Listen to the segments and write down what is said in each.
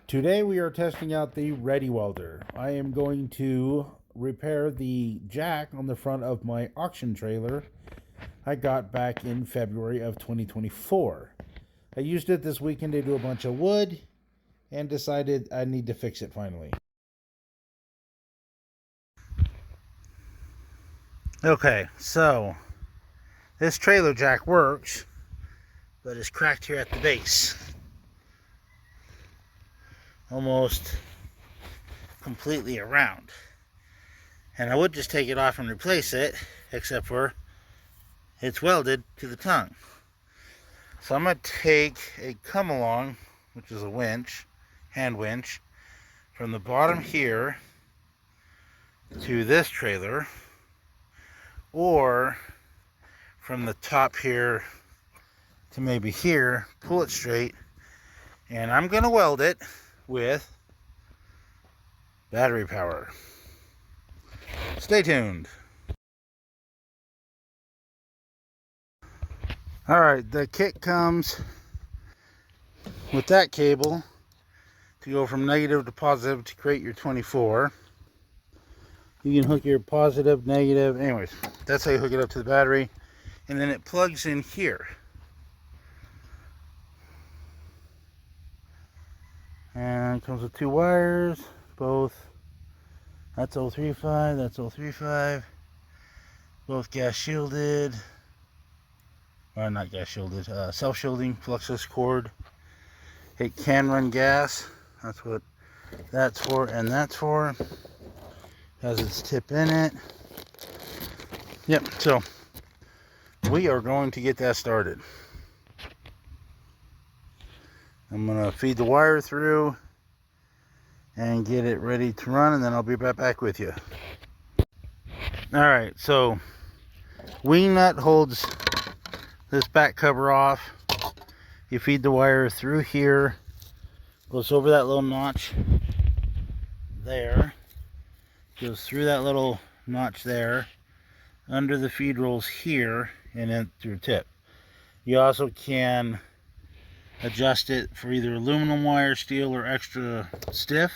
Today we are testing out the READYWELDER. I am going to repair the jack on the front of my auction trailer I got back in February of 2024. I used it this weekend to do a bunch of wood and decided I need to fix it finally. Okay, so this trailer jack works, but it's cracked here at the base. Almost completely around. And I would just take it off and replace it, except for it's welded to the tongue. So I'm going to take a come along, which is a winch, hand winch, from the bottom here to this trailer, or from the top here to maybe here, pull it straight, and I'm going to weld it with battery power. Stay tuned. Alright, the kit comes with that cable to go from negative to positive to create your 24. You can hook your positive, negative, anyways, that's how you hook it up to the battery. And then it plugs in here. And it comes with two wires, both, that's 035, that's 035, both gas shielded, or not gas shielded, self-shielding fluxless cord. It can run gas, that's what that's for, and that's for. Has its tip in it. Yep, so we are going to get that started. I'm going to feed the wire through and get it ready to run, and then I'll be right back with you. Alright, so wing nut holds this back cover off. You feed the wire through here, goes over that little notch there, goes through that little notch there, under the feed rolls here, and then through tip. You also can adjust it for either aluminum wire, steel, or extra stiff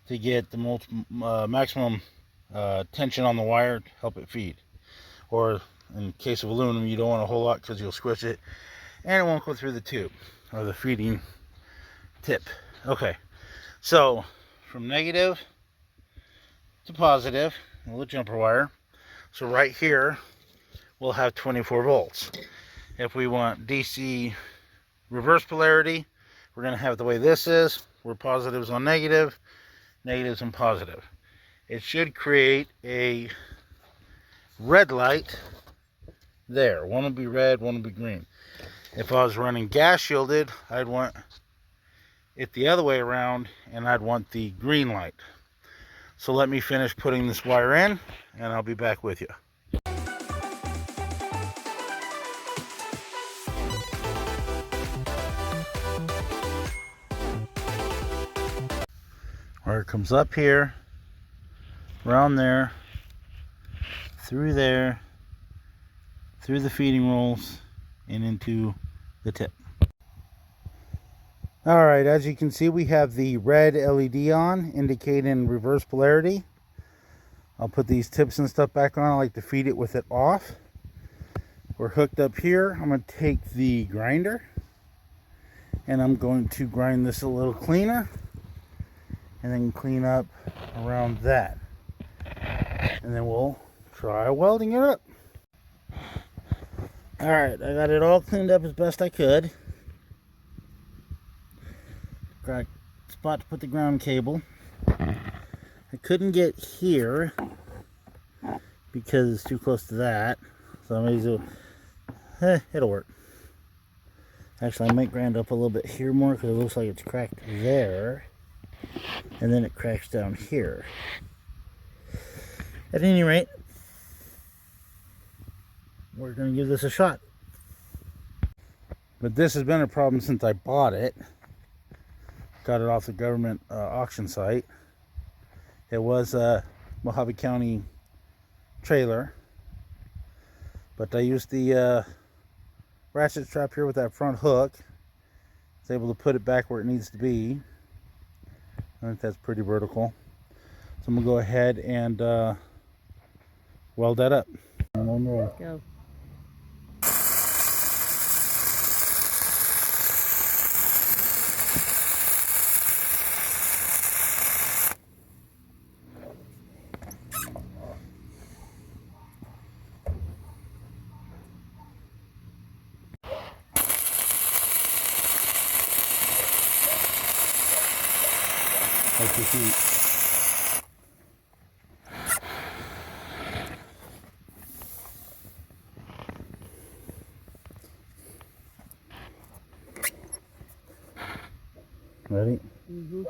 to get the maximum tension on the wire to help it feed. Or in case of aluminum, you don't want a whole lot because you'll squish it and it won't go through the tube or the feeding tip. Okay, so from negative to positive, a little jumper wire. So right here we'll have 24 volts. If we want DC reverse polarity, we're going to have it the way this is, where positives on negative, negatives on positive. It should create a red light there. One will be red, one will be green. If I was running gas shielded, I'd want it the other way around, and I'd want the green light. So let me finish putting this wire in, and I'll be back with you. Wire comes up here, around there, through there, through the feeding rolls, and into the tip. Alright, as you can see, we have the red LED on, indicating reverse polarity. I'll put these tips and stuff back on. I like to feed it with it off. We're hooked up here. I'm going to take the grinder, and I'm going to grind this a little cleaner, and then clean up around that. And then we'll try welding it up. Alright, I got it all cleaned up as best I could. Got a spot to put the ground cable. I couldn't get here because it's too close to that. So I may do, it'll work. Actually, I might grind up a little bit here more because it looks like it's cracked there. And then it cracks down here. At any rate, we're going to give this a shot. But this has been a problem since I bought it. Got it off the government auction site. It was a Mojave County trailer. But I used the ratchet strap here with that front hook. was able to put it back where it needs to be. I think that's pretty vertical. So I'm gonna go ahead and weld that up. One more. Go. Like your feet. Ready? Mm-hmm.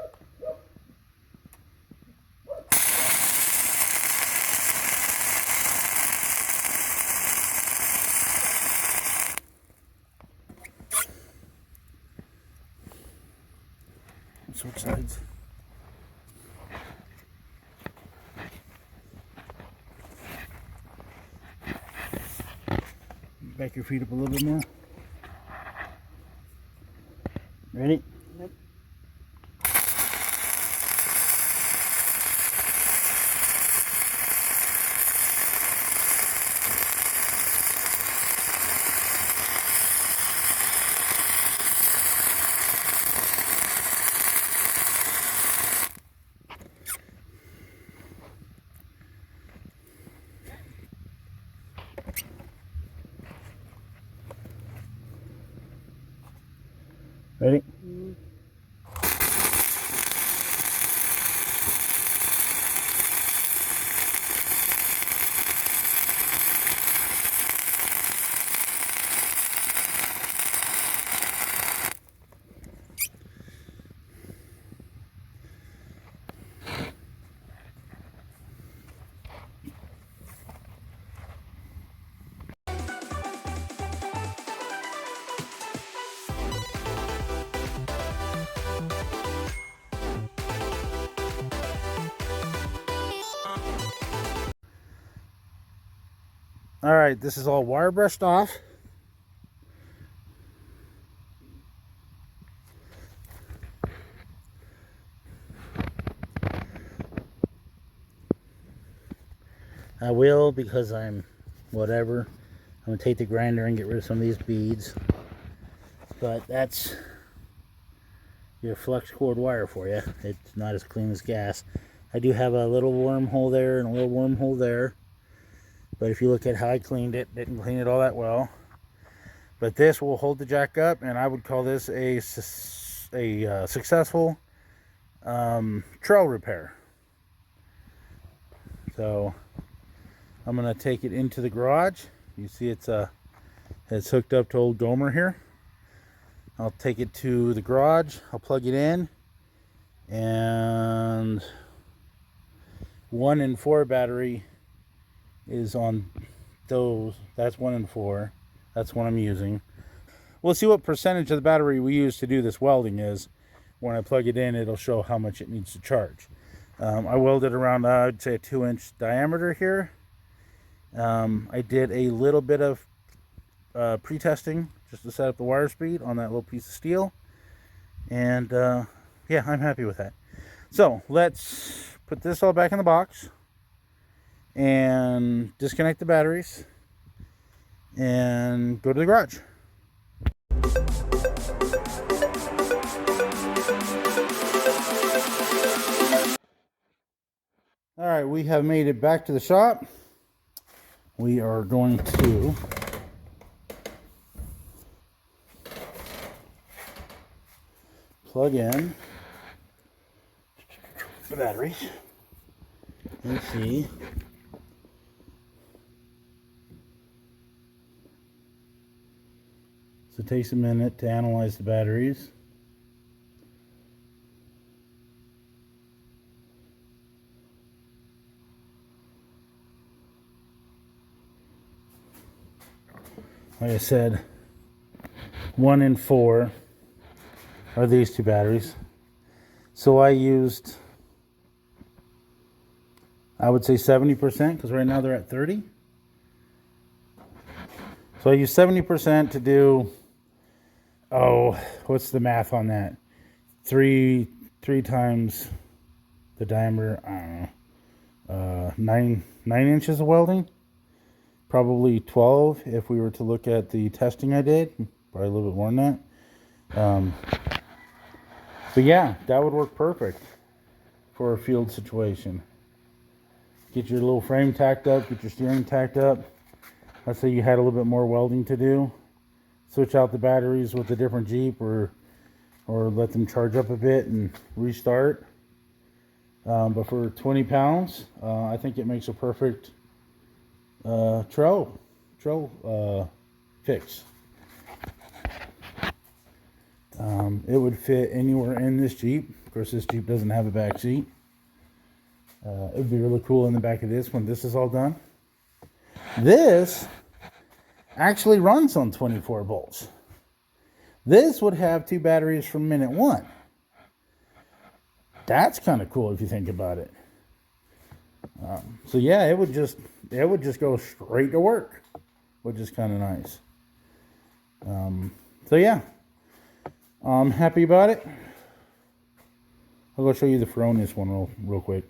Switch sides. Back your feet up a little bit more. Ready? Yep. Ready? Mm-hmm. All right, this is all wire brushed off. I will, because I'm whatever. I'm gonna take the grinder and get rid of some of these beads. But that's your flux cord wire for you. It's not as clean as gas. I do have a little wormhole there and a little wormhole there. But if you look at how I cleaned it, didn't clean it all that well. But this will hold the jack up, and I would call this a successful trail repair. So I'm gonna take it into the garage. You see it's hooked up to old Gomer here. I'll take it to the garage, I'll plug it in, and 1 and 4 battery is on those. That's 1 and 4. That's what I'm using. We'll see what percentage of the battery we use to do this welding is. When I plug it in, it'll show how much it needs to charge. I welded around, I'd say, a 2-inch diameter here. I did a little bit of pre-testing just to set up the wire speed on that little piece of steel. And yeah, I'm happy with that. So let's put this all back in the box and disconnect the batteries and go to the garage. All right, we have made it back to the shop. We are going to plug in the batteries and see so it takes a minute to analyze the batteries. Like I said, 1 and 4 are these 2 batteries. So I used, I would say 70%, because right now they're at 30. So I used 70% to do oh, what's the math on that? Three times the diameter. I don't know. 9 inches of welding. Probably 12 if we were to look at the testing I did. Probably a little bit more than that. But yeah, that would work perfect for a field situation. Get your little frame tacked up, get your steering tacked up. Let's say you had a little bit more welding to do. Switch out the batteries with a different Jeep, or let them charge up a bit and restart. But for 20 pounds, I think it makes a perfect trail fix. It would fit anywhere in this Jeep. Of course, this Jeep doesn't have a back seat. It would be really cool in the back of this when this is all done. This actually runs on 24 volts. This would have 2 batteries from minute 1. That's kind of cool if you think about it. So yeah, it would just go straight to work, which is kind of nice. So yeah, I'm happy about it. I'll go show you the Feronius one real quick.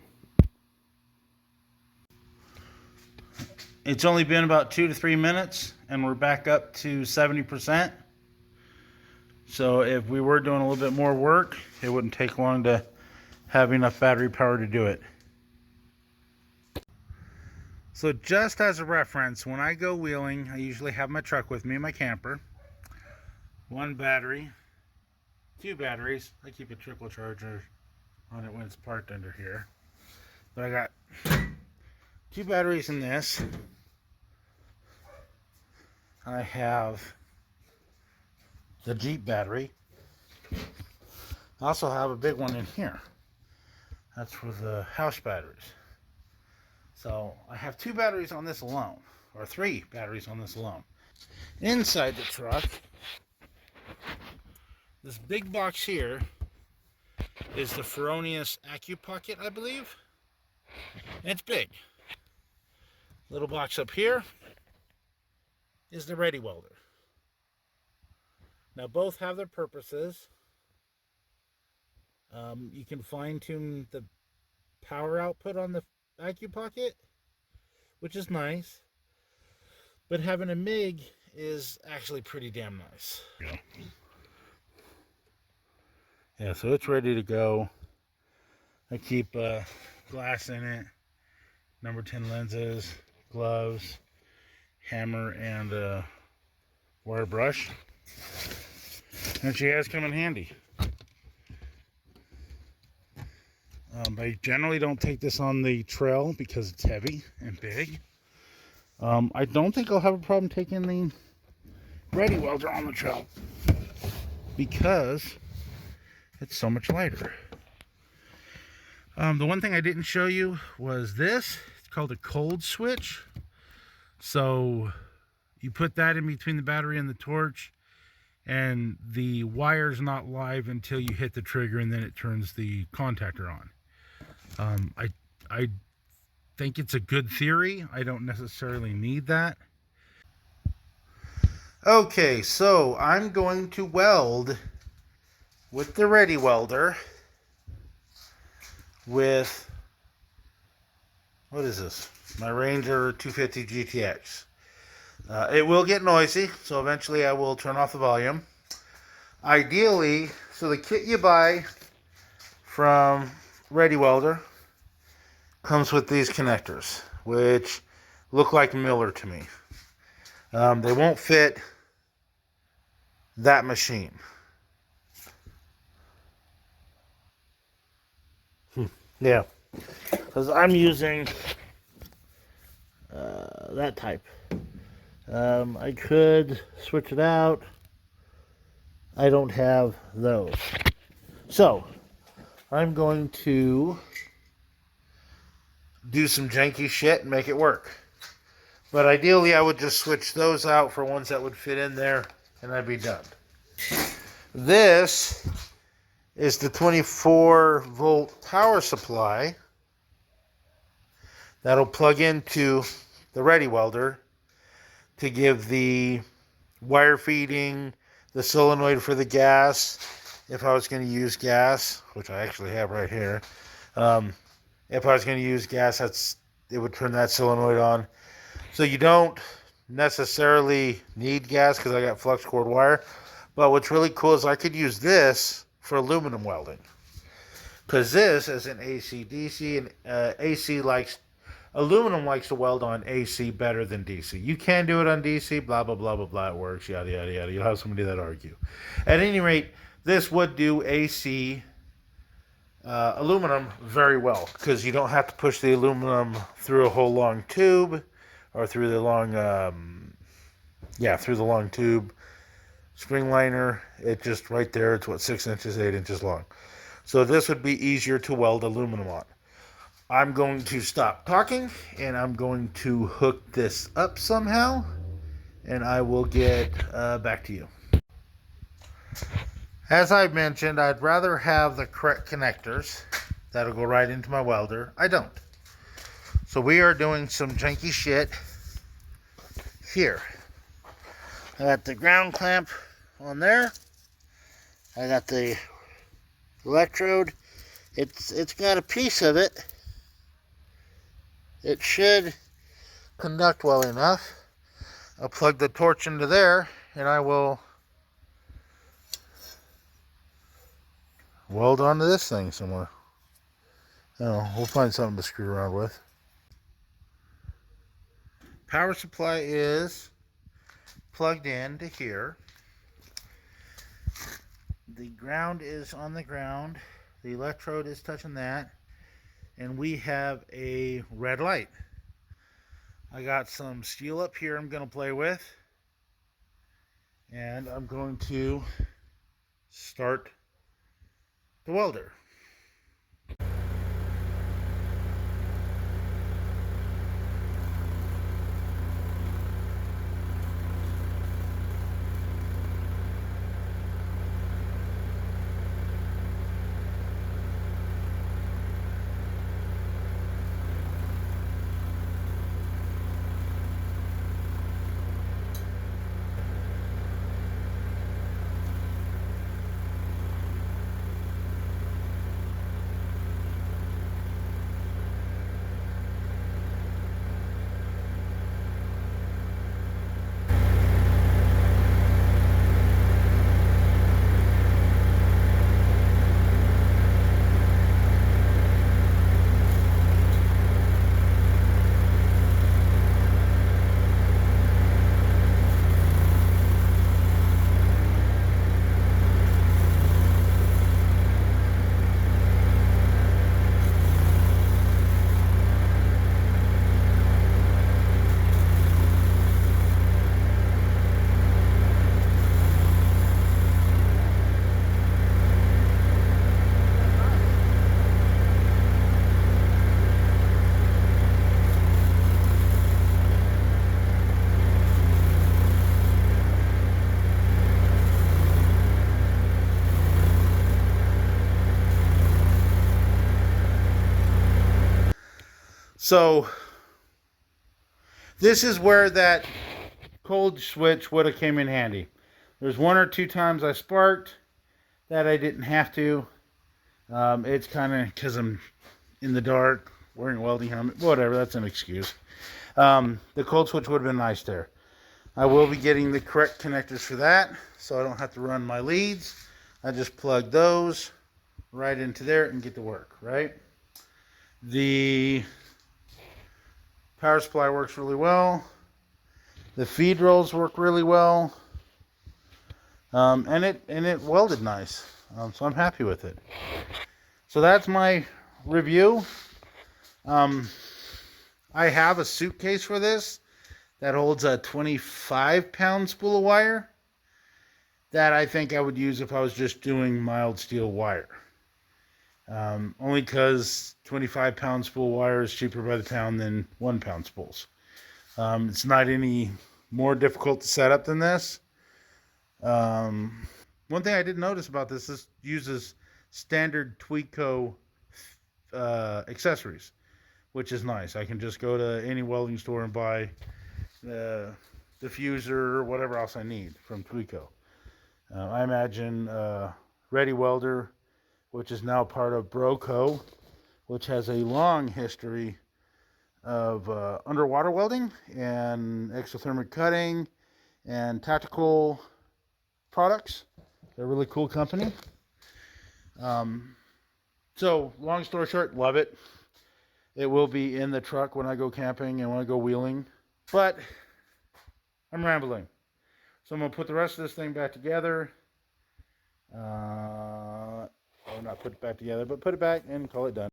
It's only been about 2 to 3 minutes, and we're back up to 70%. So if we were doing a little bit more work, it wouldn't take long to have enough battery power to do it. So just as a reference, when I go wheeling, I usually have my truck with me, my camper. 1 battery, 2 batteries. I keep a trickle charger on it when it's parked under here. But I got 2 batteries in this. I have the Jeep battery. I also have a big one in here. That's for the house batteries. So I have 2 batteries on this alone, or 3 batteries on this alone. Inside the truck, this big box here is the Feronius AccuPocket, I believe. And it's big. Little box up here is the READYWELDER. Now both have their purposes. You can fine tune the power output on the AccuPocket, which is nice. But having a MIG is actually pretty damn nice. Yeah, so it's ready to go. I keep glass in it, number 10 lenses, gloves, hammer, and wire brush. And she has come in handy. I generally don't take this on the trail because it's heavy and big. I don't think I'll have a problem taking the READYWELDER on the trail because it's so much lighter. The one thing I didn't show you was this. It's called a cold switch. So you put that in between the battery and the torch, and the wire's not live until you hit the trigger, and then it turns the contactor on. I think it's a good theory. I don't necessarily need that. Okay, so I'm going to weld with the READYWELDER with, what is this? My Ranger 250 GTX. It will get noisy, so eventually I will turn off the volume. Ideally, so the kit you buy from READYWELDER comes with these connectors, which look like Miller to me. They won't fit that machine. Yeah, because I'm using that type. I could switch it out. I don't have those. So, I'm going to do some janky shit and make it work. But ideally, I would just switch those out for ones that would fit in there, and I'd be done. This is the 24-volt power supply that'll plug into the READYWELDER to give the wire feeding, the solenoid for the gas. If I was going to use gas, which I actually have right here, if I was going to use gas, it would turn that solenoid on. So you don't necessarily need gas because I got flux cord wire. But what's really cool is I could use this for aluminum welding. Because this is an AC/DC, and aluminum likes to weld on AC better than DC. You can do it on DC, blah, blah, blah, blah, blah, it works, yada, yada, yada. You'll have somebody that argue. At any rate, this would do AC aluminum very well, because you don't have to push the aluminum through a whole long tube, or through the long, through the long tube spring liner. It just right there, it's what, 6 inches, 8 inches long. So this would be easier to weld aluminum on. I'm going to stop talking, and I'm going to hook this up somehow, and I will get back to you. As I mentioned, I'd rather have the correct connectors that'll go right into my welder. I don't. So we are doing some janky shit here. I got the ground clamp on there. I got the electrode. It's got a piece of it. It should conduct well enough. I'll plug the torch into there, and I will weld onto this thing somewhere. Oh, we'll find something to screw around with. Power supply is plugged in to here. The ground is on the ground. The electrode is touching that. And we have a red light. I got some steel up here I'm going to play with. And I'm going to start the welder. So this is where that cold switch would have came in handy. There's 1 or 2 times I sparked that I didn't have to. It's kind of because I'm in the dark, wearing a welding helmet, whatever, that's an excuse. The cold switch would have been nice there. I will be getting the correct connectors for that, so I don't have to run my leads. I just plug those right into there and get to work, right? The power supply works really well. The feed rolls work really well. And it welded nice. So I'm happy with it. So that's my review. I have a suitcase for this that holds a 25-pound spool of wire that I think I would use if I was just doing mild steel wire. Only because 25-pound spool wire is cheaper by the pound than 1-pound spools. It's not any more difficult to set up than this. One thing I did notice about this uses standard Tweeco accessories, which is nice. I can just go to any welding store and buy the diffuser or whatever else I need from Tweeco. I imagine READYWELDER, which is now part of Broco, which has a long history of underwater welding and exothermic cutting and tactical products. They're a really cool company. So long story short, love it. It will be in the truck when I go camping and when I go wheeling. But I'm rambling. So I'm going to put the rest of this thing back together. Or not put it back together, but put it back and call it done.